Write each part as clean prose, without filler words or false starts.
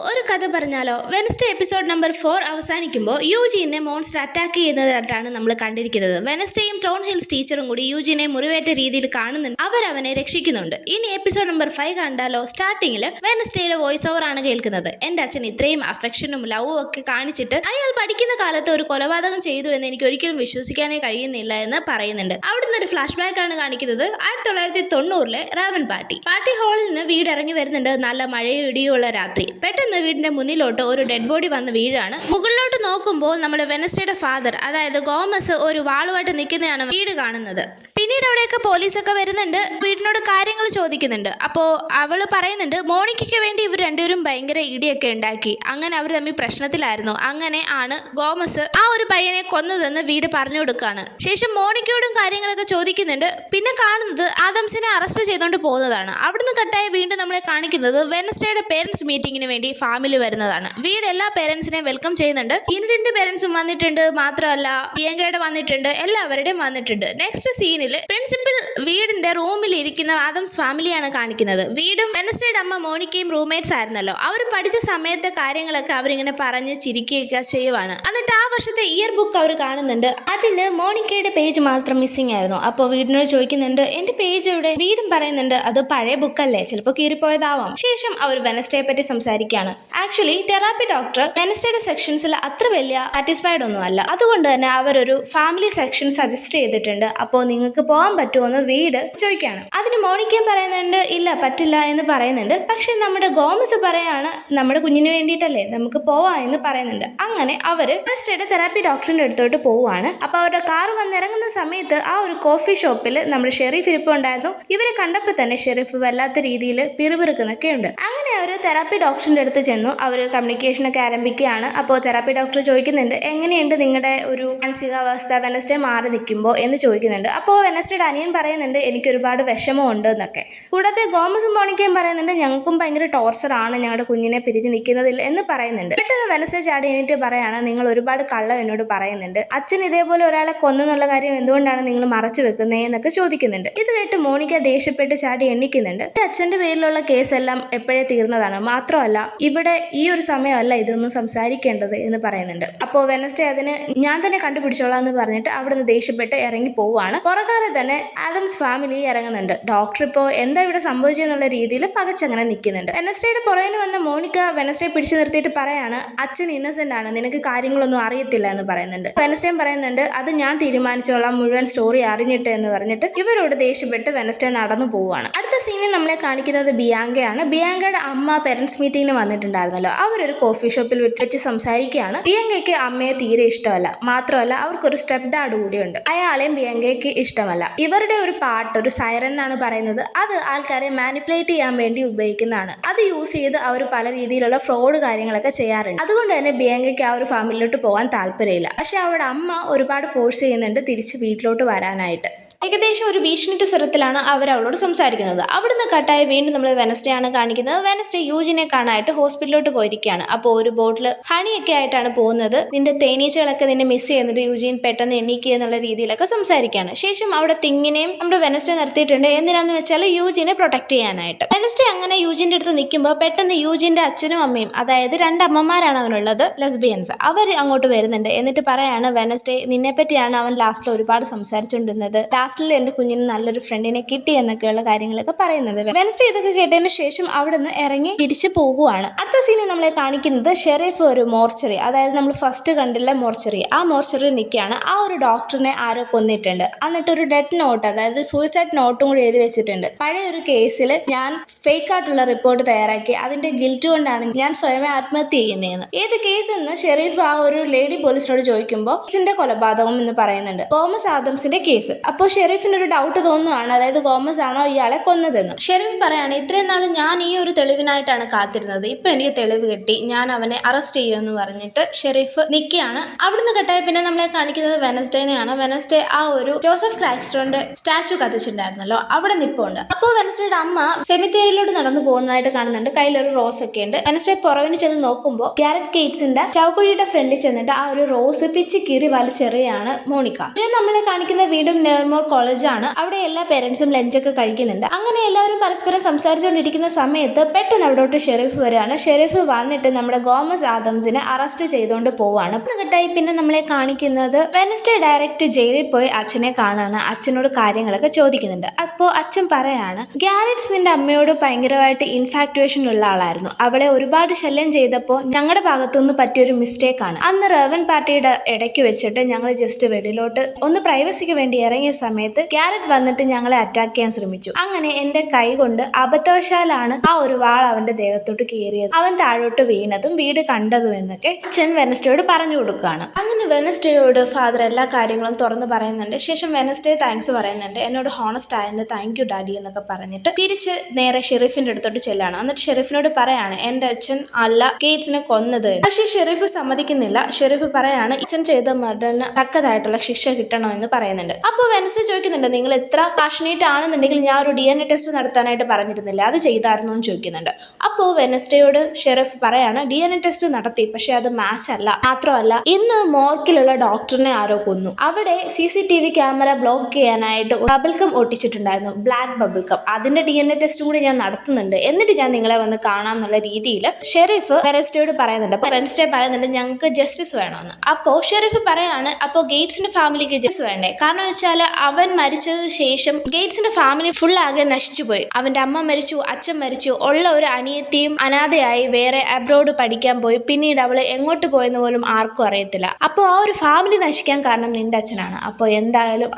ഒരു കഥ പറഞ്ഞാലോ? വെനസ്ഡേ എപ്പിസോഡ് നമ്പർ 4 അവസാനിക്കുമ്പോൾ യൂജീനെ മോൺസ്റ്റർ അറ്റാക്ക് ചെയ്യുന്നതായിട്ടാണ് നമ്മൾ കണ്ടിരിക്കുന്നത്. വെനസ്ഡേയും ത്രോൺ ഹിൽസ് ടീച്ചറും കൂടി യൂജീനെ മുറിവേറ്റ രീതിയിൽ കാണുന്നുണ്ട്. അവരവനെ രക്ഷിക്കുന്നുണ്ട്. ഇനി എപ്പിസോഡ് നമ്പർ 5 കണ്ടാലോ? സ്റ്റാർട്ടിങ്ങിൽ വെനസ്ഡേയുടെ വോയിസ് ഓവർ ആണ് കേൾക്കുന്നത്. എന്റെ അച്ഛൻ ഇത്രയും അഫെക്ഷനും ലവും ഒക്കെ കാണിച്ചിട്ട് അയാൾ പഠിക്കുന്ന കാലത്ത് ഒരു കൊലപാതകം ചെയ്തു എന്ന് എനിക്ക് ഒരിക്കലും വിശ്വസിക്കാനേ കഴിയുന്നില്ല എന്ന് പറയുന്നുണ്ട്. അവിടുന്ന് ഒരു ഫ്ലാഷ് ബാക്ക് ആണ് കാണിക്കുന്നത് 1990-ലെ റാവൻ പാർട്ടി ഹാളിൽ നിന്ന് വീട് ഇറങ്ങി വരുന്നുണ്ട്. നല്ല മഴയും ഇടിയുള്ള രാത്രി. പെട്ടെന്ന് വീടിന്റെ മുന്നിലോട്ട് ഒരു ഡെഡ് ബോഡി വന്ന് വീഴാണ്. മുകളിലോട്ട് നോക്കുമ്പോൾ നമ്മുടെ വെനസ്ഡേയുടെ ഫാദർ, അതായത് ഗോമസ്, ഒരു വാളുമായിട്ട് നിൽക്കുന്നതാണ് വീട് കാണുന്നത്. പിന്നീട് അവിടെയൊക്കെ പോലീസൊക്കെ വരുന്നുണ്ട്, വീടിനോട് കാര്യങ്ങൾ ചോദിക്കുന്നുണ്ട്. അപ്പോൾ അവള് പറയുന്നുണ്ട് മോണിക്കയ്ക്ക് വേണ്ടി ഇവർ രണ്ടുപേരും ഭയങ്കര ഇടിയൊക്കെ ഉണ്ടാക്കി, അങ്ങനെ അവർ തമ്മിൽ പ്രശ്നത്തിലായിരുന്നു. അങ്ങനെ ആണ് ഗോമസ് ആ ഒരു പയ്യനെ കൊന്നതെന്ന് വീട് പറഞ്ഞു കൊടുക്കുകയാണ്. ശേഷം മോണിക്കയോടും കാര്യങ്ങളൊക്കെ ചോദിക്കുന്നുണ്ട്. പിന്നെ കാണുന്നത് ആദംസിനെ അറസ്റ്റ് ചെയ്തുകൊണ്ട് പോകുന്നതാണ്. അവിടുന്ന് കട്ടായി വീണ്ടും നമ്മളെ കാണിക്കുന്നത് വെനസ്ഡേയുടെ പേരൻസ് മീറ്റിംഗിന് വേണ്ടി ഫാമിലി വരുന്നതാണ്. വീട് എല്ലാ പേരൻസിനെയും വെൽക്കം ചെയ്യുന്നുണ്ട്. ഇൻഡിന്റെ പേരൻസും വന്നിട്ടുണ്ട്, മാത്രമല്ല പ്രിയങ്കയുടെ വന്നിട്ടുണ്ട്, എല്ലാവരുടെയും വന്നിട്ടുണ്ട്. നെക്സ്റ്റ് സീനിൽ പ്രിൻസിപ്പൽ വീടിന്റെ റൂമിൽ ഇരിക്കുന്ന ആദംസ് ഫാമിലിയാണ് കാണിക്കുന്നത്. വീടും വെനസ്ഡേയുടെ അമ്മ മോണിക്കയും റൂംമേറ്റ്സ് ആയിരുന്നല്ലോ. അവർ പഠിച്ച സമയത്തെ കാര്യങ്ങളൊക്കെ അവരിങ്ങനെ പറഞ്ഞ് ചിരിക്കുകയൊക്കെ ചെയ്യുവാണ്. എന്നിട്ട് ആ വർഷത്തെ ഇയർ ബുക്ക് അവർ കാണുന്നുണ്ട്. അതിൽ മോണിക്കയുടെ പേജ് മാത്രം മിസ്സിംഗ് ആയിരുന്നു. അപ്പോൾ വീടിനോട് ചോദിക്കുന്നുണ്ട് എന്റെ പേജ് എവിടെ? വീടും പറയുന്നുണ്ട് അത് പഴയ ബുക്കല്ലേ, ചിലപ്പോൾ കീറിപ്പോയതാവാം. ശേഷം അവർ വെനസ്ഡേയെ പറ്റി സംസാരിക്കുകയാണ്. ആക്ച്വലി തെറാപ്പി ഡോക്ടർ വെനസ്ഡേയുടെ സെക്ഷൻസിൽ അത്ര വലിയ സാറ്റിസ്ഫൈഡ് ഒന്നും അല്ല. അതുകൊണ്ട് തന്നെ അവരൊരു ഫാമിലി സെക്ഷൻ സജസ്റ്റ് ചെയ്തിട്ടുണ്ട്. അപ്പോൾ നിങ്ങൾക്ക് പോകാൻ പറ്റുമോ എന്ന് വീട് ചോദിക്കുകയാണ്. അതിന് മോണിക്കയും പറയുന്നുണ്ട് ഇല്ല പറ്റില്ല എന്ന് പറയുന്നുണ്ട്. പക്ഷെ നമ്മുടെ ഗോമസ് പറയാണ് നമ്മുടെ കുഞ്ഞിന് വേണ്ടിയിട്ടല്ലേ, നമുക്ക് പോവാ എന്ന് പറയുന്നുണ്ട്. അങ്ങനെ അവര് വെനസ്ഡേയുടെ തെറാപ്പി ഡോക്ടറിന്റെ അടുത്തോട്ട് പോവുകയാണ്. അപ്പൊ അവരുടെ കാർ വന്നിറങ്ങുന്ന സമയത്ത് ആ ഒരു കോഫി ഷോപ്പിൽ നമ്മുടെ ഷെരീഫ് ഇരിപ്പ് ഉണ്ടായിരുന്നു. ഇവരെ കണ്ടപ്പോൾ തന്നെ ഷെരീഫ് വല്ലാത്ത രീതിയിൽ പിറുപിറുക്കുന്നൊക്കെ ഉണ്ട്. അങ്ങനെ അവർ തെറാപ്പി ഡോക്ടറിന്റെ അടുത്ത് ചെന്നു. അവർ കമ്മ്യൂണിക്കേഷനൊക്കെ ആരംഭിക്കുകയാണ്. അപ്പോൾ തെറാപ്പി ഡോക്ടർ ചോദിക്കുന്നുണ്ട് എങ്ങനെയുണ്ട് നിങ്ങളുടെ ഒരു മാനസികാവസ്ഥ വെനസ്ഡേ മാറി നിൽക്കുമ്പോൾ എന്ന് ചോദിക്കുന്നുണ്ട്. അപ്പോൾ വെനസ്ഡേയുടെ അനിയൻ പറയുന്നുണ്ട് എനിക്ക് ഒരുപാട് വിഷമമുണ്ട് എന്നൊക്കെ. കൂടാതെ ഗോമസും മോണിക്കയും പറയുന്നുണ്ട് ഞങ്ങൾക്കും ഭയങ്കര ടോർച്ചറാണ് ഞങ്ങളുടെ കുഞ്ഞിനെ പിരിഞ്ഞ് നിൽക്കുന്നതിൽ എന്ന് പറയുന്നുണ്ട്. പെട്ടെന്ന് വെനസ്ഡേ ചാടി എണീറ്റ് പറയാണ് നിങ്ങൾ ഒരുപാട് കള്ളം എന്നോട് പറയുന്നുണ്ട്, അച്ഛൻ ഇതേപോലെ ഒരാളെ കൊന്നെന്നുള്ള കാര്യം എന്തുകൊണ്ടാണ് നിങ്ങൾ മറച്ചു വെക്കുന്നത് എന്നൊക്കെ ചോദിക്കുന്നുണ്ട്. ഇത് കേട്ട് മോണിക്ക ദേഷ്യപ്പെട്ട് ചാടി എണ്ണിക്കുന്നുണ്ട്. അച്ഛന്റെ പേരിലുള്ള കേസെല്ലാം എപ്പോഴേ തീർന്നതാണ്, മാത്രമല്ല ഇവിടെ ഈ ഒരു സമയമല്ല ഇതൊന്നും സംസാരിക്കേണ്ടത് എന്ന് പറയുന്നുണ്ട്. അപ്പോൾ വെനസ്ഡേ അതിന് ഞാൻ തന്നെ കണ്ടുപിടിച്ചോളാം എന്ന് പറഞ്ഞിട്ട് അവിടുന്ന് ദേഷ്യപ്പെട്ട് ഇറങ്ങി പോവുകയാണ്. പുറകാരെ തന്നെ ആദംസ് ഫാമിലി ഇറങ്ങുന്നുണ്ട്. ഡോക്ടർ ഇപ്പോൾ എന്താ ഇവിടെ സംഭവിച്ചെന്നുള്ള രീതിയിൽ പകച്ചങ്ങനെ നിൽക്കുന്നുണ്ട്. വെനസ്ഡേയുടെ പുറകിന് വന്ന മോണിക്ക വെനസ്ഡേ പിടിച്ചു നിർത്തിയിട്ട് പറയാണ് അച്ഛൻ ഇന്നസെന്റ് ആണ്, നിനക്ക് കാര്യങ്ങളൊന്നും അറിയത്തില്ല എന്ന് പറയുന്നുണ്ട്. വെനസ്ഡേയും പറയുന്നുണ്ട് അത് ഞാൻ തീരുമാനിച്ചോളാം മുഴുവൻ സ്റ്റോറി അറിഞ്ഞിട്ട് എന്ന് പറഞ്ഞിട്ട് ഇവരോട് ദേഷ്യപ്പെട്ട് വെനസ്ഡേ നടന്നു പോവുകയാണ്. അടുത്ത സീനിൽ നമ്മളെ കാണിക്കുന്നത് ബിയാങ്കയാണ്. ബിയാങ്കയുടെ അമ്മ പേരൻസ് മീറ്റിംഗിന് വന്നിട്ടുണ്ടായിരുന്നല്ലോ. അവരൊരു കോഫി ഷോപ്പിൽ വെച്ച് സംസാരിക്കുകയാണ്. ബിയാങ്കയ്ക്ക് അമ്മയെ തീരെ ഇഷ്ടമല്ല, മാത്രമല്ല അവർക്കൊരു സ്റ്റെപ്പ് ഡാഡ് കൂടിയുണ്ട്. അയാളെയും ബിയാങ്കയ്ക്ക് ഇഷ്ടമല്ല. ഇവരുടെ ഒരു പാട്ട്, ഒരു സൈറൻ എന്നാണ് പറയുന്നത്, അത് ആൾക്കാരെ മാനിപ്പുലേറ്റ് ചെയ്യാൻ വേണ്ടി ഉപയോഗിക്കുന്നതാണ്. അത് യൂസ് ചെയ്ത് അവർ പല രീതിയിലുള്ള ഫ്രോഡ് കാര്യങ്ങളൊക്കെ ചെയ്യാറുണ്ട്. അതുകൊണ്ട് തന്നെ ബിയാങ്കയ്ക്ക് ആ ഒരു ഫാമിലിയിലോട്ട് പോകാൻ താല്പര്യമില്ല. പക്ഷെ അവരുടെ അമ്മ ഒരുപാട് ഫോഴ്സ് ചെയ്യുന്നുണ്ട് തിരിച്ച് വീട്ടിലോട്ട് വരാനായിട്ട്. ഏകദേശം ഒരു ഭീഷണിയുടെ സ്വരത്തിലാണ് അവർ അവളോട് സംസാരിക്കുന്നത്. അവിടുന്ന് കട്ടായി വീണ്ടും നമ്മൾ വെനസ്ഡേ ആണ് കാണിക്കുന്നത്. വെനസ്ഡേ യൂജിനെ കാണാനായിട്ട് ഹോസ്പിറ്റലിലോട്ട് പോയിരിക്കുകയാണ്. അപ്പോൾ ഒരു ബോട്ടിൽ ഹണിയൊക്കെ ആയിട്ടാണ് പോകുന്നത്. നിന്റെ തേനീച്ചകളൊക്കെ നിന്നെ മിസ് ചെയ്യുന്നുണ്ട്, യൂജിൻ പെട്ടെന്ന് എണീക്കുക എന്നുള്ള രീതിയിലൊക്കെ സംസാരിക്കുകയാണ്. ശേഷം അവിടെ തിങ്ങിനെയും നമ്മുടെ വെനസ്ഡേ നിർത്തിയിട്ടുണ്ട്. എന്തിനാന്ന് വെച്ചാൽ യൂജിനെ പ്രൊട്ടക്ട് ചെയ്യാനായിട്ട്. വെനസ്ഡേ അങ്ങനെ യൂജിന്റെ അടുത്ത് നിൽക്കുമ്പോൾ പെട്ടെന്ന് യൂജിന്റെ അച്ഛനും അമ്മയും, അതായത് രണ്ടമ്മമാരാണ് അവനുള്ളത്, ലെസ്ബിയൻസ്, അവർ അങ്ങോട്ട് വരുന്നുണ്ട്. എന്നിട്ട് പറയാണ് വെനസ്ഡേ നിന്നെ പറ്റിയാണ് അവൻ ലാസ്റ്റിൽ ഒരുപാട് സംസാരിച്ചുകൊണ്ടിരുന്നത്, ലാസ്റ്റിൽ എന്റെ കുഞ്ഞിന് നല്ലൊരു ഫ്രണ്ടിനെ കിട്ടി എന്നൊക്കെയുള്ള കാര്യങ്ങളൊക്കെ പറയുന്നത്. വെനസ്ഡേ ഇതൊക്കെ കേട്ടതിന് ശേഷം അവിടെ നിന്ന് ഇറങ്ങി തിരിച്ചു പോകുവാണ്. അടുത്ത സീനിൽ നമ്മളെ കാണിക്കുന്നത് ഷെരീഫ് ഒരു മോർച്ചറി, അതായത് നമ്മൾ ഫസ്റ്റ് കണ്ടില്ല മോർച്ചറി, ആ മോർച്ചറി നിൽക്കുകയാണ്. ആ ഒരു ഡോക്ടറിനെ ആരോ കൊന്നിട്ടുണ്ട്. എന്നിട്ട് ഒരു ഡെത്ത് നോട്ട്, അതായത് സൂയിസൈഡ് നോട്ടും കൂടി എഴുതി വെച്ചിട്ടുണ്ട്. പഴയ ഒരു കേസിൽ ഞാൻ ഫേക്ക് ആയിട്ടുള്ള റിപ്പോർട്ട് തയ്യാറാക്കി അതിന്റെ ഗിൽറ്റ് കൊണ്ടാണ് ഞാൻ സ്വയമേ ആത്മഹത്യ ചെയ്യുന്നതെന്ന്. ഏത് കേസ് എന്ന് ഷെരീഫ് ആ ഒരു ലേഡി പോലീസിനോട് ചോദിക്കുമ്പോൾ ന്റെ കൊലപാതകം എന്ന് പറയുന്നുണ്ട്, ഗോമസ് ആദംസിന്റെ കേസ്. അപ്പോൾ ഷെരീഫിന് ഒരു ഡൗട്ട് തോന്നുകയാണ്, അതായത് ഗോമസ് ആണോ ഇയാളെ കൊന്നതെന്ന്. ഷെരീഫ് പറയാണ് ഇത്രയും നാൾ ഞാൻ ഈ ഒരു തെളിവിനായിട്ടാണ് കാത്തിരുന്നത്, ഇപ്പൊ എനിക്ക് തെളിവ് കിട്ടി, ഞാൻ അവനെ അറസ്റ്റ് ചെയ്യുമെന്ന് പറഞ്ഞിട്ട് ഷെരീഫ് നിൽക്കുകയാണ്. അവിടുന്ന് കെട്ടായി പിന്നെ നമ്മളെ കാണിക്കുന്നത് വെനസ്ഡേനെയാണ്. വെനസ്ഡേ ആ ഒരു ജോസഫ് ക്രൈസ്റ്റോന്റെ സ്റ്റാച്ചു കത്തിച്ചിട്ടുണ്ടായിരുന്നല്ലോ, അവിടെ നിപ്പുണ്ട്. അപ്പോൾ വെനസ്ഡേയുടെ അമ്മ സെമിത്തേരിയിലോട്ട് നടന്നു പോകുന്നതായിട്ട് കാണുന്നുണ്ട്. കയ്യിലൊരു റോസ് ഒക്കെ ഉണ്ട്. വെനസ്ഡേ പുറവിന് ചെന്ന് നോക്കുമ്പോൾ ഗാരറ്റ് കേറ്റ്സിന്റെ ചവക്കുഴിയുടെ ഫ്രണ്ടിൽ ചെന്നിട്ട് ആ ഒരു റോസ് പിച്ച് കീറി വലിച്ചെറിയാണ് മോണിക്ക. പിന്നെ നമ്മളെ കാണിക്കുന്ന വീണ്ടും നെവർമോർ കോളേജാണ്. അവിടെ എല്ലാ പേരൻസും ലഞ്ചൊക്കെ കഴിക്കുന്നുണ്ട്. അങ്ങനെ എല്ലാവരും പരസ്പരം സംസാരിച്ചുകൊണ്ടിരിക്കുന്ന സമയത്ത് പെട്ടെന്ന് അവിടോട്ട് ഷെരീഫ് വരികയാണ്. ഷെരീഫ് വന്നിട്ട് നമ്മുടെ ഗോമസ് ആദംസിനെ അറസ്റ്റ് ചെയ്തുകൊണ്ട് പോവാണ്. ഘട്ടമായി പിന്നെ നമ്മളെ കാണിക്കുന്നത് വെനസ്ഡേ ഡയറക്റ്റ് ജയിലിൽ പോയി അച്ഛനെ കാണുകയാണ്. അച്ഛനോട് കാര്യങ്ങളൊക്കെ ചോദിക്കുന്നുണ്ട്. അപ്പോൾ അച്ഛൻ പറയാണ്, ഗാരറ്റ്സ് നിന്റെ അമ്മയോട് ഭയങ്കരമായിട്ട് ഇൻഫാക്ച്വേഷൻ ഉള്ള ആളായിരുന്നു. അവളെ ഒരുപാട് ശല്യം ചെയ്തപ്പോൾ ഞങ്ങളുടെ ഭാഗത്തുനിന്ന് പറ്റിയൊരു മിസ്റ്റേക്ക് ആണ്. അന്ന് റവൻ പാർട്ടിയുടെ ഇടയ്ക്ക് വെച്ചിട്ട് ഞങ്ങൾ ജസ്റ്റ് വെളിയിലോട്ട് ഒന്ന് പ്രൈവസിക്ക് വേണ്ടി ഇറങ്ങിയ സമയത്ത് ഗാരറ്റ് വന്നിട്ട് ഞങ്ങളെ അറ്റാക്ക് ചെയ്യാൻ ശ്രമിച്ചു. അങ്ങനെ എന്റെ കൈ കൊണ്ട് അബദ്ധവശാലാണ് ആ ഒരു വാൾ അവന്റെ ദേഹത്തോട്ട് കയറിയത്, അവൻ താഴോട്ട് വീണതും വീട് കണ്ടതും എന്നൊക്കെ അച്ഛൻ വെനസ്ഡേയോട് പറഞ്ഞു കൊടുക്കുകയാണ്. അങ്ങനെ വെനസ്ഡേയോട് ഫാദർ എല്ലാ കാര്യങ്ങളും തുറന്ന് പറയുന്നുണ്ട്. ശേഷം വെനസ്ഡേ താങ്ക്സ് പറയുന്നുണ്ട്, എന്നോട് ഹോണസ്റ്റ് ആയതിന് താങ്ക് യു ഡാഡി എന്നൊക്കെ പറഞ്ഞിട്ട് തിരിച്ച് നേരെ ഷെരീഫിന്റെ അടുത്തോട്ട് ചെല്ലാണ്. എന്നിട്ട് ഷെരീഫിനോട് പറയാണ് എന്റെ അച്ഛൻ അല്ല ഗേറ്റ്സിനെ കൊന്നത്. പക്ഷേ ഷെരീഫ് സമ്മതിക്കുന്നില്ല. ഷെരീഫ് പറയാണ് അച്ഛൻ ചെയ്ത മർഡറിന് തക്കതായിട്ടുള്ള ശിക്ഷ കിട്ടണമെന്ന് പറയുന്നുണ്ട്. അപ്പോൾ വെനസ്ഡേ ചോദിക്കുന്നുണ്ട്, നിങ്ങൾ എത്ര പാഷനേറ്റ് ആണെന്നുണ്ടെങ്കിൽ ഞാൻ ഒരു DNA ടെസ്റ്റ് നടത്താനായിട്ട് പറഞ്ഞിരുന്നില്ല, അത് ചെയ്തായിരുന്നു എന്ന് ചോദിക്കുന്നുണ്ട്. അപ്പോൾ വെനസ്ഡേയോട് ഷെരീഫ് പറയാണ് DNA ടെസ്റ്റ് നടത്തി, പക്ഷെ അത് മാച്ച് അല്ല. മാത്രമല്ല ഇന്ന് മോർക്കിലുള്ള ഡോക്ടറിനെ ആരോ കൊന്നു. അവിടെ CCTV ക്യാമറ ബ്ലോക്ക് ചെയ്യാനായിട്ട് ബബിൾക്കം ഒട്ടിച്ചിട്ടുണ്ടായിരുന്നു, ബ്ലാക്ക് ബബിൾക്കം. അതിന്റെ DNA ടെസ്റ്റ് കൂടി ഞാൻ നടത്തുന്നുണ്ട്, എന്നിട്ട് ഞാൻ നിങ്ങളെ വന്ന് കാണാം എന്നുള്ള രീതിയിൽ ഷെരീഫ് വെനസ്ഡേയോട് പറയുന്നുണ്ട്. അപ്പോൾ വെനസ്ഡേ പറയുന്നുണ്ട് ഞങ്ങൾക്ക് ജസ്റ്റിസ് വേണമെന്ന്. അപ്പോൾ ഷെരീഫ് പറയാണ്, അപ്പോൾ ഗേറ്റ്സിന്റെ ഫാമിലിക്ക് ജസ്റ്റിസ് വേണ്ടേ? കാരണം വെച്ചാൽ അവൻ മരിച്ചതിന് ശേഷം ഗേറ്റ്സിന്റെ ഫാമിലി ഫുൾ ആകെ നശിച്ചു പോയി. അവന്റെ അമ്മ മരിച്ചു, അച്ഛൻ മരിച്ചു, ഉള്ള ഒരു അനിയത്തിയും അനാഥയായി വേറെ അബ്രോഡ് പഠിക്കാൻ പോയി. പിന്നീട് അവള് എങ്ങോട്ട് പോയെന്ന് പോലും ആർക്കും അറിയത്തില്ല. അപ്പോൾ ആ ഒരു ഫാമിലി നശിക്കാൻ കാരണം നിന്റെ അച്ഛനാണ്. അപ്പോൾ എന്തായാലും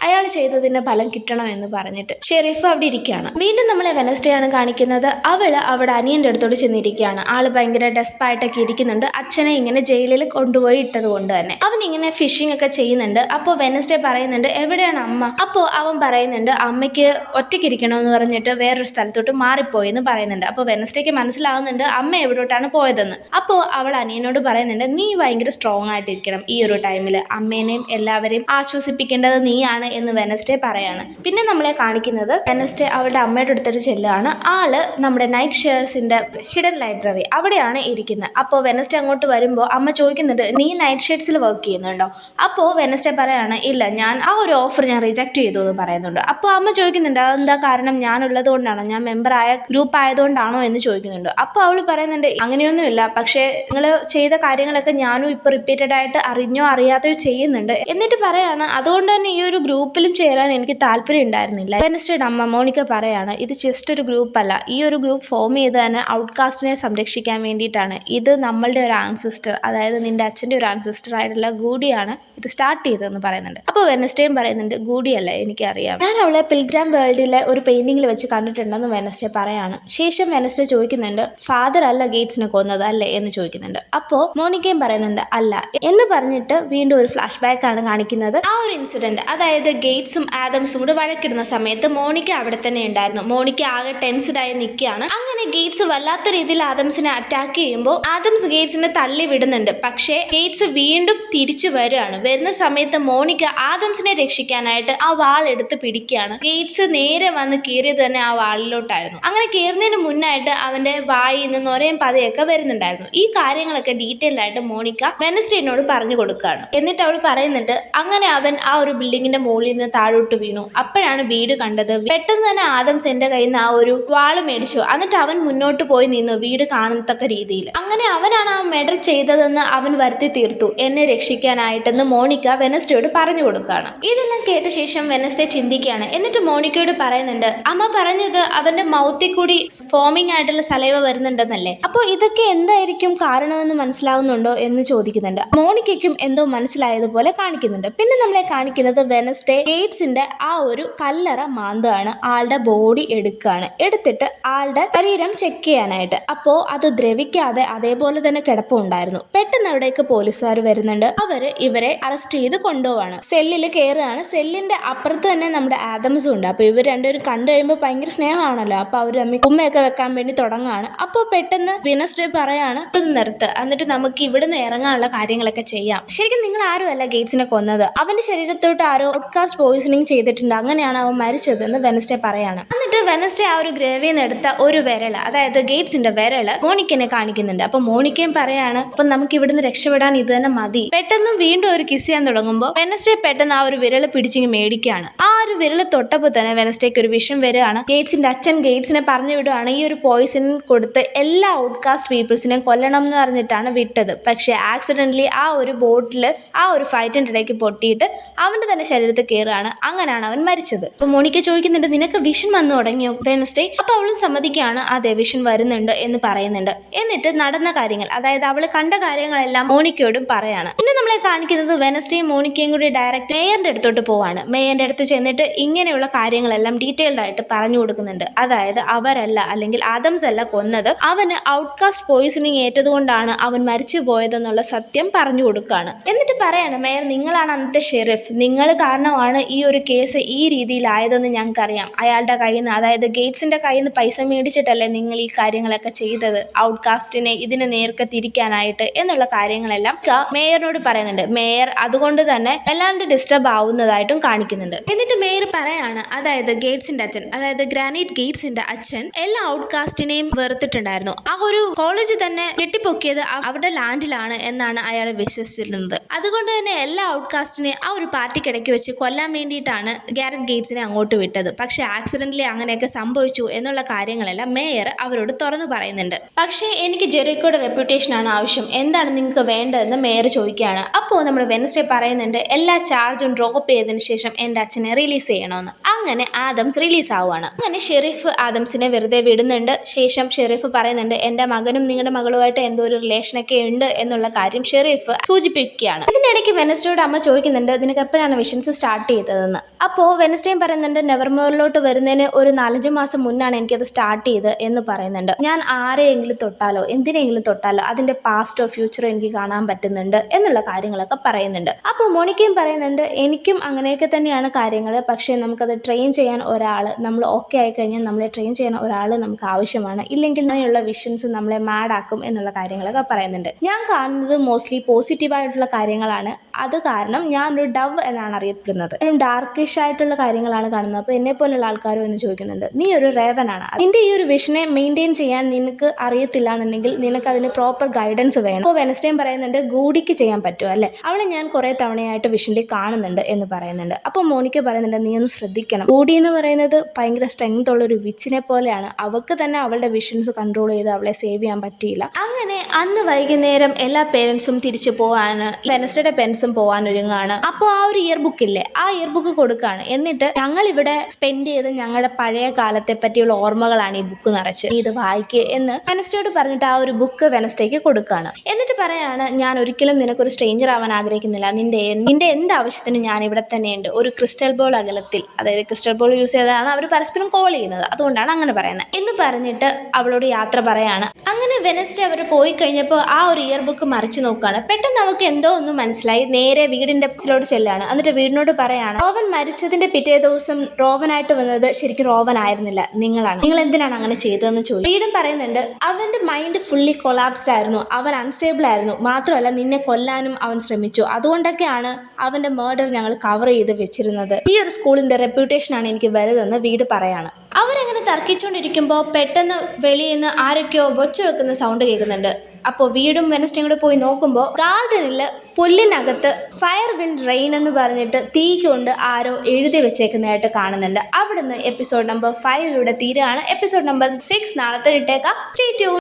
അയാൾ ചെയ്തതിന്റെ ഫലം കിട്ടണം എന്ന് പറഞ്ഞിട്ട് ഷെരീഫ് അവിടെ ഇരിക്കുകയാണ്. വീണ്ടും നമ്മളെ വെനസ്ഡേ ആണ് കാണിക്കുന്നത്. അവള് അവിടെ അനിയന്റെ അടുത്തോട് ചെന്നിരിക്കുകയാണ്. ആള് ഭയങ്കര ഡെസ്പായിട്ടൊക്കെ ഇരിക്കുന്നുണ്ട്. അച്ഛനെ ഇങ്ങനെ ജയിലിൽ കൊണ്ടുപോയി ഇട്ടത് കൊണ്ട് തന്നെ അവൻ ഇങ്ങനെ ഫിഷിംഗ് ഒക്കെ ചെയ്യുന്നുണ്ട്. അപ്പോൾ വെനസ്ഡേ പറയുന്നുണ്ട് എവിടെയാണ് അമ്മ? അപ്പോൾ അവൻ പറയുന്നുണ്ട് അമ്മയ്ക്ക് ഒറ്റയ്ക്ക് ഇരിക്കണമെന്ന് പറഞ്ഞിട്ട് വേറൊരു സ്ഥലത്തോട്ട് മാറിപ്പോയി എന്ന് പറയുന്നുണ്ട്. അപ്പോൾ വെനസ്ഡേക്ക് മനസ്സിലാവുന്നുണ്ട് അമ്മ എവിടോട്ടാണ് പോയതെന്ന്. അപ്പോൾ അവൾ അനിയനോട് പറയുന്നുണ്ട് നീ ഭയങ്കര സ്ട്രോങ് ആയിട്ടിരിക്കണം, ഈ ഒരു ടൈമിൽ അമ്മേനെയും എല്ലാവരെയും ആശ്വസിപ്പിക്കേണ്ടത് നീയാണ് എന്ന് വെനസ്ഡേ പറയാണ്. പിന്നെ നമ്മളെ കാണിക്കുന്നത് വെനസ്ഡേ അവളുടെ അമ്മയുടെ അടുത്തോട്ട് ചെല്ലുകയാണ്. ആള് നമ്മുടെ നൈറ്റ് ഷെയർസിന്റെ ഹിഡൻ ലൈബ്രറി അവിടെയാണ് ഇരിക്കുന്നത്. അപ്പോൾ വെനസ്ഡേ അങ്ങോട്ട് വരുമ്പോൾ അമ്മ ചോദിക്കുന്നുണ്ട് നീ നൈറ്റ് ഷെയർസിൽ വർക്ക് ചെയ്യുന്നുണ്ടോ? അപ്പോൾ വെനസ്ഡേ പറയാണ് ഇല്ല, ഞാൻ ആ ഒരു ഓഫർ ഞാൻ റിജക്ട് ചെയ്തു എന്ന് പറയുന്നുണ്ട്. അപ്പോൾ അമ്മ ചോദിക്കുന്നുണ്ട് അതെന്താ കാരണം, ഞാനുള്ളത് കൊണ്ടാണോ, ഞാൻ മെമ്പറായ ഗ്രൂപ്പ് ആയതുകൊണ്ടാണോ എന്ന് ചോദിക്കുന്നുണ്ട്. അപ്പോൾ അവൾ പറയുന്നുണ്ട് അങ്ങനെയൊന്നുമില്ല, പക്ഷേ നിങ്ങൾ ചെയ്ത കാര്യങ്ങളൊക്കെ ഞാനും ഇപ്പോൾ റിപ്പീറ്റഡ് ആയിട്ട് അറിഞ്ഞോ അറിയാതെയോ ചെയ്യുന്നുണ്ട്. എന്നിട്ട് പറയാണ് അതുകൊണ്ട് തന്നെ ഈ ഒരു ഗ്രൂപ്പിലും ചേരാൻ എനിക്ക് താല്പര്യം ഉണ്ടായിരുന്നില്ല. വെനസ്ഡേയുടെ അമ്മ മോണിക്ക പറയാണ് ഇത് ജസ്റ്റ് ഒരു ഗ്രൂപ്പ് അല്ല, ഈ ഒരു ഗ്രൂപ്പ് ഫോം ചെയ്ത് തന്നെ ഔട്ട്കാസ്റ്റിനെ സംരക്ഷിക്കാൻ വേണ്ടിയിട്ടാണ്. ഇത് നമ്മളുടെ ഒരു ആൻസിസ്റ്റർ, അതായത് നിന്റെ അച്ഛൻ്റെ ഒരു ആൻസിസ്റ്റർ ആയിട്ടുള്ള ഗൂഡിയാണ് ഇത് സ്റ്റാർട്ട് ചെയ്തതെന്ന് പറയുന്നുണ്ട്. അപ്പോൾ വെനസ്ഡേയും പറയുന്നുണ്ട് ഗൂഡിയല്ല എനിക്കറിയാം, ഞാൻ അവളെ പിൽഗ്രാം വേൾഡിലെ ഒരു പെയിന്റിങ്ങിൽ വെച്ച് കണ്ടിട്ടുണ്ടെന്ന് വെനസ്ഡേ പറയാണ്. ശേഷം വെനസ്ഡേ ചോദിക്കുന്നുണ്ട് ഫാദർ അല്ല ഗേറ്റ്സിനെ കൊന്നത് അല്ലേ എന്ന് ചോദിക്കുന്നുണ്ട്. അപ്പോൾ മോണിക്കയും പറയുന്നുണ്ട് അല്ല എന്ന് പറഞ്ഞിട്ട് വീണ്ടും ഒരു ഫ്ലാഷ് ബാക്ക് ആണ് കാണിക്കുന്നത്. ആ ഒരു ഇൻസിഡന്റ്, അതായത് ഗേറ്റ്സും ആദംസും കൂടെ വഴക്കിടുന്ന സമയത്ത് മോണിക്ക അവിടെ തന്നെ ഉണ്ടായിരുന്നു. മോണിക്ക ആകെ ടെൻസ്ഡ് ആയി നിൽക്കുകയാണ്. അങ്ങനെ ഗേറ്റ്സ് വല്ലാത്ത രീതിയിൽ ആദംസിനെ അറ്റാക്ക് ചെയ്യുമ്പോൾ ആദംസ് ഗേറ്റ്സിനെ തള്ളി വിടുന്നുണ്ട്. പക്ഷേ ഗേറ്റ്സ് വീണ്ടും തിരിച്ചു വരികയാണ്. വരുന്ന സമയത്ത് മോണിക്ക ആദംസിനെ രക്ഷിക്കാനായിട്ട് ആ വാൾ എടുത്ത് പിടിക്കുകയാണ്. ഗേറ്റ്സ് നേരെ വന്ന് കയറിയത് തന്നെ ആ വാളിലോട്ടായിരുന്നു. അങ്ങനെ കയറുന്നതിന് മുന്നായിട്ട് അവന്റെ വായിൽ നിന്ന് നൊരയും പതയൊക്കെ വരുന്നുണ്ടായിരുന്നു. ഈ കാര്യങ്ങളൊക്കെ ഡീറ്റെയിൽ ആയിട്ട് മോണിക്ക വെനസ്ഡേനോട് പറഞ്ഞു കൊടുക്കുകയാണ്. എന്നിട്ട് അവൾ പറയുന്നുണ്ട് അങ്ങനെ അവൻ ആ ഒരു ബിൽഡിങ്ങിന്റെ മുകളിൽ നിന്ന് താഴോട്ട് വീണു. അപ്പോഴാണ് വീട് കണ്ടത്. പെട്ടെന്ന് തന്നെ ആദംസ് എന്റെ കയ്യിൽ നിന്ന് ആ ഒരു വാള് മേടിച്ചു. എന്നിട്ട് അവൻ മുന്നോട്ട് പോയി നിന്നു വീട് കാണത്തക്ക രീതിയിൽ. അങ്ങനെ അവനാണ് ആ മെഡർ ചെയ്തതെന്ന് അവൻ വരുത്തി തീർത്തു എന്നെ രക്ഷിക്കാനായിട്ടെന്ന് മോണിക്ക വെനസ്ഡേയോട് പറഞ്ഞു കൊടുക്കുകയാണ്. ഇതെല്ലാം കേട്ട ശേഷം വെനസ്ഡേ ചിന്തിക്കുകയാണ്. എന്നിട്ട് മോണിക്കയോട് പറയുന്നുണ്ട് അമ്മ പറഞ്ഞത് അവന്റെ മൗത്തിൽ കൂടി ഫോമിംഗ് ആയിട്ടുള്ള സലൈവ വരുന്നുണ്ടെന്നല്ലേ, അപ്പോൾ ഇതൊക്കെ എന്തായിരിക്കും കാരണമെന്ന് മനസ്സിലാവുന്നുണ്ടോ എന്ന് ചോദിക്കുന്നുണ്ട്. മോണിക്കയ്ക്കും എന്തോ മനസ്സിലായതുപോലെ കാണിക്കുന്നുണ്ട്. പിന്നെ നമ്മളെ കാണിക്കുന്നത് വെനസ്ഡേ ഗേറ്റ്സിന്റെ ആ ഒരു കല്ലറ മാന്താണ്, ആളുടെ ബോഡി എടുക്കുകയാണ്. എടുത്തിട്ട് ആളുടെ ശരീരം ചെക്ക് ചെയ്യാനായിട്ട്. അപ്പോൾ അത് ദ്രവിക്കാതെ അതേപോലെ തന്നെ കിടപ്പുണ്ടായിരുന്നു. പെട്ടെന്ന് അവിടേക്ക് പോലീസുകാർ വരുന്നുണ്ട്. അവര് ഇവരെ അറസ്റ്റ് ചെയ്ത് കൊണ്ടുപോവാണ്. സെല്ലിൽ കയറുകയാണ്. സെല്ലിന്റെ അപ്പുറത്ത് തന്നെ നമ്മുടെ ആദംസും ഉണ്ട്. അപ്പോൾ ഇവർ രണ്ടുപേരും കണ്ടു കഴിയുമ്പോൾ ഭയങ്കര സ്നേഹമാണല്ലോ. അപ്പോൾ അവർ തമ്മിൽ ഉമ്മയൊക്കെ വെക്കാൻ വേണ്ടി തുടങ്ങുകയാണ്. അപ്പോൾ പെട്ടെന്ന് വെനസ്ഡേ പറയാണ് ഇത് നിർത്ത്, എന്നിട്ട് നമുക്ക് ഇവിടുന്ന് ഇറങ്ങാനുള്ള കാര്യങ്ങളൊക്കെ ചെയ്യാം. ശരിക്കും നിങ്ങൾ ആരുമല്ല ഗേറ്റ്സിനെ കൊന്നത്, അവന്റെ ശരീരത്തോട്ട് ആരോ ഔട്ട്കാസ്റ്റ് പോയിസണിങ് ചെയ്തിട്ടുണ്ട്, അങ്ങനെയാണ് അവൻ മരിച്ചതെന്ന് വെനസ്ഡേ പറയാണ്. എന്നിട്ട് വെനസ്ഡേ ആ ഒരു ഗ്രേവിയിൽ നിന്ന് എടുത്ത ഒരു വിരല്, അതായത് ഗേറ്റ്സിന്റെ വിരല് മോണിക്കനെ കാണിക്കുന്നുണ്ട്. അപ്പൊ മോണിക്കയും പറയാണ് അപ്പൊ നമുക്ക് ഇവിടുന്ന് രക്ഷപ്പെടാൻ ഇത് തന്നെ മതി. പെട്ടെന്ന് വീണ്ടും ഒരു കിസ് ചെയ്യാൻ തുടങ്ങുമ്പോൾ വെനസ്ഡേ പെട്ടെന്ന് ആ ഒരു വിരല് പിടിച്ചിങ്ങ് മേടിക്കുകയാണ്. ആ ഒരു വിരല് തൊട്ടപ്പോൾ തന്നെ വെനസ്ഡേക്ക് ഒരു വിഷം വരികയാണ്. ഗേറ്റ്സിന്റെ അച്ഛൻ ഗേറ്റ്സിനെ പറഞ്ഞു വിടുകയാണ് ഈ ഒരു പോയിസൺ കൊടുത്ത് എല്ലാ ഔട്ട്കാസ്റ്റ് പീപ്പിൾസിനെയും കൊല്ലണം എന്ന് പറഞ്ഞിട്ടാണ് വിട്ടത്. പക്ഷെ ആക്സിഡന്റലി ആ ഒരു ബോട്ടിൽ ആ ഒരു ഫൈറ്റിന്റെ ഇടയ്ക്ക് പൊട്ടിയിട്ട് അവന്റെ തന്നെ ശരീരത്തിൽ കയറുകയാണ്. അങ്ങനെയാണ് അവൻ മരിച്ചത്. അപ്പൊ മോണിക്ക ചോദിക്കുന്നുണ്ട് നിനക്ക് വിഷൻ വന്നു തുടങ്ങിയോ വെനസ്ഡേ? അപ്പൊ അവളും സമ്മതിക്കുകയാണ് അതെ വിഷൻ വരുന്നുണ്ട് എന്ന് പറയുന്നുണ്ട്. എന്നിട്ട് നടന്ന കാര്യങ്ങൾ, അതായത് അവള് കണ്ട കാര്യങ്ങളെല്ലാം മോണിക്കയോടും പറയാണ്. പിന്നെ നമ്മളെ കാണിക്കുന്നത് വെനസ്ഡേയും മോണിക്കയും കൂടി ഡയറക്റ്റ് മേയറിന്റെ അടുത്തോട്ട് പോവാണ്. മേയറിന്റെ അടുത്ത് ചെന്നിട്ട് ഇങ്ങനെയുള്ള കാര്യങ്ങളെല്ലാം ഡീറ്റെയിൽഡ് ആയിട്ട് പറഞ്ഞു കൊടുക്കുന്നുണ്ട്. അതായത് അവരല്ല, അല്ലെങ്കിൽ ആദംസ് അല്ല കൊന്നത്, അവന് ഔട്ട്കാസ്റ്റ് പോയിസണിങ് ഏറ്റതുകൊണ്ടാണ് അവൻ മരിച്ചു പോയതെന്നുള്ള സത്യം പറഞ്ഞു കൊടുക്കുകയാണ്. എന്നിട്ട് പറയാണ് മേയർ നിങ്ങളാണ് അന്നത്തെ ഷെറിഫ്, നിങ്ങൾ കാരണമാണ് ഈ ഒരു കേസ് ഈ രീതിയിലായതെന്ന് ഞങ്ങൾക്കറിയാം. അയാളുടെ കയ്യിൽ നിന്ന്, അതായത് ഗേറ്റ്സിന്റെ കയ്യിൽ നിന്ന് പൈസ മേടിച്ചിട്ടല്ലേ നിങ്ങൾ ഈ കാര്യങ്ങളൊക്കെ ചെയ്തത്, ഔട്ട്കാസ്റ്റിനെ ഇതിനെ നേർക്ക് തിരിക്കാനായിട്ട് എന്നുള്ള കാര്യങ്ങളെല്ലാം മേയറിനോട് പറയുന്നുണ്ട്. മേയർ അതുകൊണ്ട് തന്നെ വല്ലാണ്ട് ഡിസ്റ്റർബ് ആവുന്നതായിട്ടും കാണിക്കുന്നുണ്ട്. എന്നിട്ട് മേയർ പറയാണ് അതായത് ഗേറ്റ്സിന്റെ അച്ഛൻ, അതായത് ഗ്രാനൈറ്റ് ഗേറ്റ്സിന്റെ അച്ഛൻ എല്ലാ ഔട്ട്കാസ്റ്റിനെയും വെറുത്തിട്ടുണ്ടായിരുന്നു. ആ ഒരു കോളേജ് തന്നെ കെട്ടിപ്പൊക്കിയത് അവരുടെ ലാൻഡിലാണ് എന്നാണ് അയാൾ വിശ്വസിച്ചിരുന്നത്. അതുകൊണ്ട് തന്നെ എല്ലാ ഔട്ട്കാസ്റ്റിനെയും ആ ഒരു പാർട്ടിക്കിടയ്ക്ക് വെച്ച് കൊല്ലാൻ വേണ്ടിയിട്ടാണ് ഗ്യാരറ്റ് ഗേറ്റ്സിനെ അങ്ങോട്ട് വിട്ടത്. പക്ഷെ ആക്സിഡന്റലി അങ്ങനെയൊക്കെ സംഭവിച്ചു എന്നുള്ള കാര്യങ്ങളെല്ലാം മേയർ അവരോട് തുറന്നു പറയുന്നുണ്ട്. പക്ഷേ എനിക്ക് ജെറിക്കോയുടെ റെപ്യൂട്ടേഷൻ ആണ് ആവശ്യം, എന്താണ് നിങ്ങൾക്ക് വേണ്ടതെന്ന് മേയർ ചോദിക്കുകയാണ്. അപ്പോൾ നമ്മൾ വെനസ്ഡേ പറയുന്നുണ്ട് എല്ലാ ചാർജും ഡ്രോപ്പ് ചെയ്തതിനു ശേഷം എൻ്റെ അച്ഛനെ റിലീസ് ചെയ്യണമെന്ന്. അങ്ങനെ ആദംസ് റിലീസ് ആവുകയാണ്. അങ്ങനെ ഷെരീഫ് ആദംസിനെ വെറുതെ വിടുന്നുണ്ട്. ശേഷം ഷെരീഫ് പറയുന്നുണ്ട് എൻ്റെ മകനും നിങ്ങളുടെ മകളുമായിട്ട് എന്തോ ഒരു റിലേഷനൊക്കെ ഉണ്ട് എന്നുള്ള കാര്യം ഷെരീഫ് സൂചിപ്പിക്കുകയാണ്. ഇതിൻ്റെ ഇടയ്ക്ക് വെനസ്ഡേയോട് അമ്മ ചോദിക്കുന്നുണ്ട് നിനക്ക് എപ്പോഴാണ് വിഷൻസ് സ്റ്റാർട്ട് ചെയ്തതെന്ന്. അപ്പോൾ വെനസ്ഡേയും പറയുന്നുണ്ട് നെവർമോറിലോട്ട് വരുന്നതിന് ഒരു 4-5 മാസം മുന്നാണ് എനിക്കത് സ്റ്റാർട്ട് ചെയ്ത് എന്ന് പറയുന്നുണ്ട്. ഞാൻ ആരെയെങ്കിലും തൊട്ടാലോ എന്തിനെങ്കിലും തൊട്ടാലോ അതിൻ്റെ പാസ്റ്റോ ഫ്യൂച്ചറോ എനിക്ക് കാണാൻ പറ്റുന്നുണ്ട് എന്നുള്ള കാര്യങ്ങളൊക്കെ പറയുന്നുണ്ട്. അപ്പോൾ മോണിക്കയും പറയുന്നുണ്ട് എനിക്കും അങ്ങനെയൊക്കെ തന്നെയാണ് കാര്യങ്ങൾ, പക്ഷേ നമുക്കത് ട്രെയിൻ ചെയ്യാൻ ഒരാൾ, നമ്മൾ ഓക്കെ ആയിക്കഴിഞ്ഞാൽ നമ്മളെ ട്രെയിൻ ചെയ്യാൻ ഒരാൾ നമുക്ക് ആവശ്യമാണ്, ഇല്ലെങ്കിൽ അങ്ങനെയുള്ള വിഷൻസ് നമ്മളെ മാഡാക്കും എന്നുള്ള കാര്യങ്ങളൊക്കെ പറയുന്നുണ്ട്. ഞാൻ കാണുന്നത് മോസ്റ്റ്ലി പോസിറ്റീവായിട്ടുള്ള കാര്യങ്ങളാണ്, അത് കാരണം ഞാനൊരു ഡവ് എന്നാണ് അറിയപ്പെടുന്നത്. ഡാർക്കിഷ് ആയിട്ടുള്ള കാര്യങ്ങളാണ് കാണുന്നത്. അപ്പോൾ എന്നെ പോലുള്ള ആൾക്കാരും എന്ന് ചോദിക്കുന്നുണ്ട് നീ ഒരു റേവനാണ്, നിന്റെ ഈ ഒരു വിഷനെ മെയിൻറ്റെയിൻ ചെയ്യാൻ നിനക്ക് അറിയത്തില്ല എന്നുണ്ടെങ്കിൽ നിനക്ക് അതിന് പ്രോപ്പർ ഗൈഡൻസ് വേണം. അപ്പോൾ വെനസ്ഡേയും പറയുന്നുണ്ട് ഗൂഡിക്ക് ചെയ്യാൻ പറ്റുമോ അല്ലേ, അവളെ ഞാൻ കുറേ തവണയായിട്ട് വിഷനിൽ കാണുന്നുണ്ട് എന്ന് പറയുന്നുണ്ട്. അപ്പോൾ മോണിക്ക പറയുന്നുണ്ട് നീ ഒന്ന് ശ്രദ്ധിക്കണം, ഗൂഡി എന്ന് പറയുന്നത് ഭയങ്കര സ്ട്രെങ്ത് ഉള്ള ഒരു വിച്ചിനെ പോലെയാണ്, അവൾക്ക് തന്നെ അവളുടെ വിഷൻസ് കൺട്രോൾ ചെയ്ത് അവളെ സേവ് ചെയ്യാൻ പറ്റിയില്ല. അങ്ങനെ അന്ന് വൈകുന്നേരം എല്ലാ പേരൻസും തിരിച്ചു പോവാണ്, വെനസ്ഡേയുടെ പേരൻസും പോകാൻ ഒരുങ്ങാണ്. അപ്പോൾ ആ ഒരു ഇയർ ബുക്ക് ഇല്ലേ, ആ ഇയർ ബുക്ക് കൊടുക്കുകയാണ്. എന്നിട്ട് ഞങ്ങൾ ഇവിടെ സ്പെൻഡ് ചെയ്ത് ഞങ്ങളുടെ പഴയ കാലത്തെ പറ്റിയുള്ള ഓർമ്മകളാണ് ഈ ബുക്ക് നിറച്ച്, നീ ഇത് വായിക്കുക എന്ന് വെനസ്ഡേയോട് പറഞ്ഞിട്ട് ആ ഒരു ബുക്ക് വെനസ്ഡേക്ക് കൊടുക്കുകയാണ്. എന്നിട്ട് പറയാണ് ഞാൻ ഒരിക്കലും നിനക്കൊരു സ്ട്രേഞ്ചർ ആവാൻ ആഗ്രഹിക്കുന്നില്ല, നിന്റെ എന്ത് ആവശ്യത്തിനും ഞാൻ ഇവിടെ തന്നെയുണ്ട്, ഒരു ക്രിസ്റ്റൽ ബോൾ അകലത്തിൽ, അതായത് ക്രിസ്റ്റൽ ബോൾ യൂസ് ചെയ്താണ് അവർ പരസ്പരം കോൾ ചെയ്യുന്നത്, അതുകൊണ്ടാണ് അങ്ങനെ പറയുന്നത് എന്ന് പറഞ്ഞിട്ട് അവളോട് യാത്ര പറയാണ്. അങ്ങനെ വെനസ്ഡേ അവർ പോയി കഴിഞ്ഞപ്പോൾ ആ ഒരു ഇയർ ബുക്ക് മറിച്ച് നോക്കുകയാണ്. പെട്ടെന്ന് അവൾക്ക് എന്തോ ഒന്നും മനസ്സിലായി, നേരെ വീടിന്റെ പിച്ചിലോട്ട് ചെല്ലാണ്. എന്നിട്ട് വീടിനോട് പറയാണ് റോവൻ മരിച്ചതിന്റെ പിറ്റേ ദിവസം റോവനായിട്ട് വന്നത് ശരിക്കും റോവൻ ആയിരുന്നില്ല, നിങ്ങളാണ്, നിങ്ങൾ എന്തിനാണ് അങ്ങനെ ചെയ്തതെന്ന് ചോദിച്ചു. വീടും പറയുന്നുണ്ട് അവന്റെ മൈൻഡ് ഫുള്ളി കൊളാപ്സ്ഡ് ആയിരുന്നു, അവൻ അൺസ്റ്റേബിൾ ആയിരുന്നു, മാത്രമല്ല നിന്നെ കൊല്ലാനും അവൻ ശ്രമിച്ചു, അതുകൊണ്ടൊക്കെയാണ് അവന്റെ മർഡർ ഞങ്ങൾ കവർ ചെയ്ത് വെച്ചിരുന്നത്, ഈ ഒരു സ്കൂളിന്റെ റെപ്യൂട്ടേഷനാണ് എനിക്ക് വലുതെന്ന് വീട് പറയാണ്. അവരങ്ങനെ തർക്കിച്ചുകൊണ്ടിരിക്കുമ്പോൾ പെട്ടെന്ന് വെളിയിൽ നിന്ന് ആരൊക്കെയോ ഒച്ച വെക്കുന്ന സൗണ്ട് കേൾക്കുന്നുണ്ട്. അപ്പോൾ വീടും വെനസ്ഡേയും കൂടെ പോയി നോക്കുമ്പോൾ ഗാർഡനിൽ പുല്ലിനകത്ത് ഫയർ വിൽ റെയിൻ എന്ന് പറഞ്ഞിട്ട് തീ കൊണ്ട് ആരോ എഴുതി വെച്ചേക്കുന്നതായിട്ട് കാണുന്നുണ്ട്. അവിടുന്ന് എപ്പിസോഡ് നമ്പർ 5 ഇവിടെ തീരുകയാണ്. എപ്പിസോഡ് നമ്പർ 6 നാളത്തെ ഇട്ടേക്കാം. Stay tune.